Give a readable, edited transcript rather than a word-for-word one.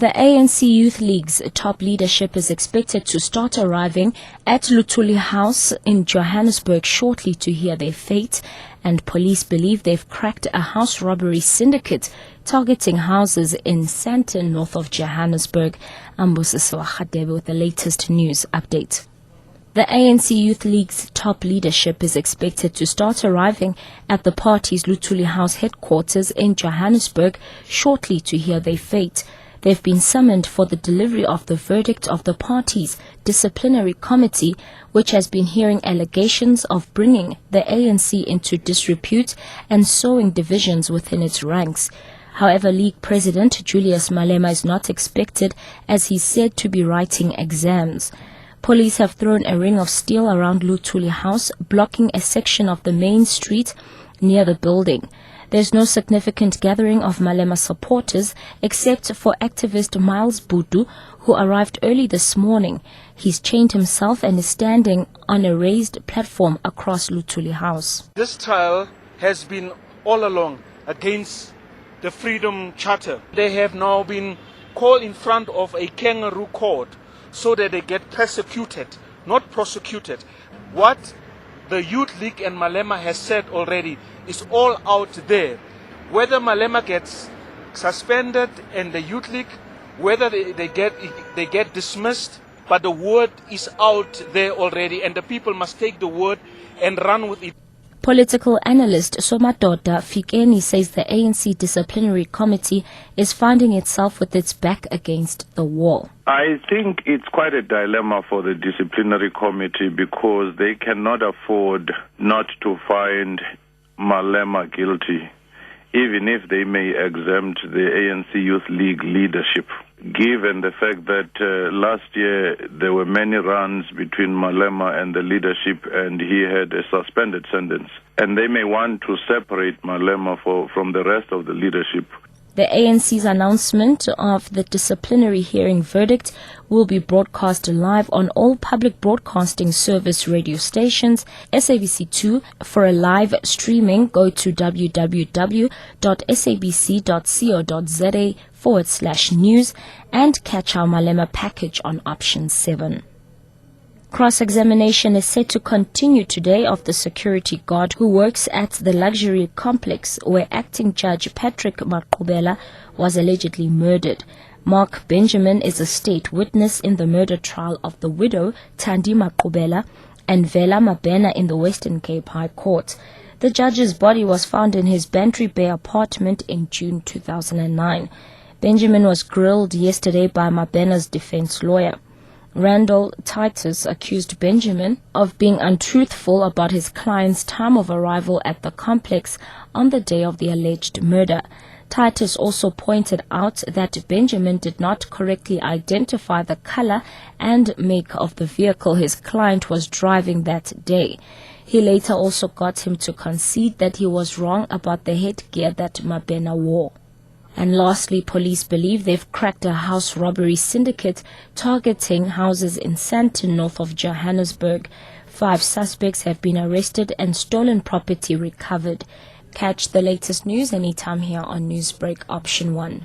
The ANC Youth League's top leadership is expected to start arriving at Luthuli House in Johannesburg shortly to hear their fate, and police believe they've cracked a house robbery syndicate targeting houses in Sandton, north of Johannesburg. Ambusisiwa Khadebe with the latest news update. The ANC Youth League's top leadership is expected to start arriving at the party's Luthuli House headquarters in Johannesburg shortly to hear their fate. They've been summoned for the delivery of the verdict of the party's disciplinary committee, which has been hearing allegations of bringing the ANC into disrepute and sowing divisions within its ranks. However, League President Julius Malema is not expected, as he's said to be writing exams. Police have thrown a ring of steel around Luthuli House, blocking a section of the main street near the building. There's no significant gathering of Malema supporters except for activist Miles Budu, who arrived early this morning. He's chained himself and is standing on a raised platform across Luthuli House. This trial has been all along against the Freedom Charter. They have now been called in front of a kangaroo court so that they get persecuted, not prosecuted. What the Youth League and Malema has said already is all out there. Whether Malema gets suspended and the Youth League, whether they get dismissed, but the word is out there already, and the people must take the word and run with it. Political analyst Somadoda Fikeni says the ANC disciplinary committee is finding itself with its back against the wall. I think it's quite a dilemma for the disciplinary committee because they cannot afford not to find Malema guilty, even if they may exempt the ANC Youth League leadership, given the fact that last year there were many runs between Malema and the leadership and he had a suspended sentence. And they may want to separate Malema from the rest of the leadership. The ANC's announcement of the disciplinary hearing verdict will be broadcast live on all public broadcasting service radio stations. SABC2, for a live streaming, go to www.sabc.co.za/news and catch our Malema package on option 7. Cross-examination is set to continue today of the security guard who works at the luxury complex where acting judge Patrick Maqubela was allegedly murdered. Mark Benjamin is a state witness in the murder trial of the widow Thandi Maqubela and Vela Mabena in the Western Cape High Court. The judge's body was found in his Bantry Bay apartment in June 2009. Benjamin was grilled yesterday by Mabena's defense lawyer. Randall Titus accused Benjamin of being untruthful about his client's time of arrival at the complex on the day of the alleged murder. Titus also pointed out that Benjamin did not correctly identify the color and make of the vehicle his client was driving that day. He later also got him to concede that he was wrong about the headgear that Mabena wore. And lastly, police believe they've cracked a house robbery syndicate targeting houses in Sandton, north of Johannesburg. 5 suspects have been arrested and stolen property recovered. Catch the latest news anytime here on Newsbreak Option 1.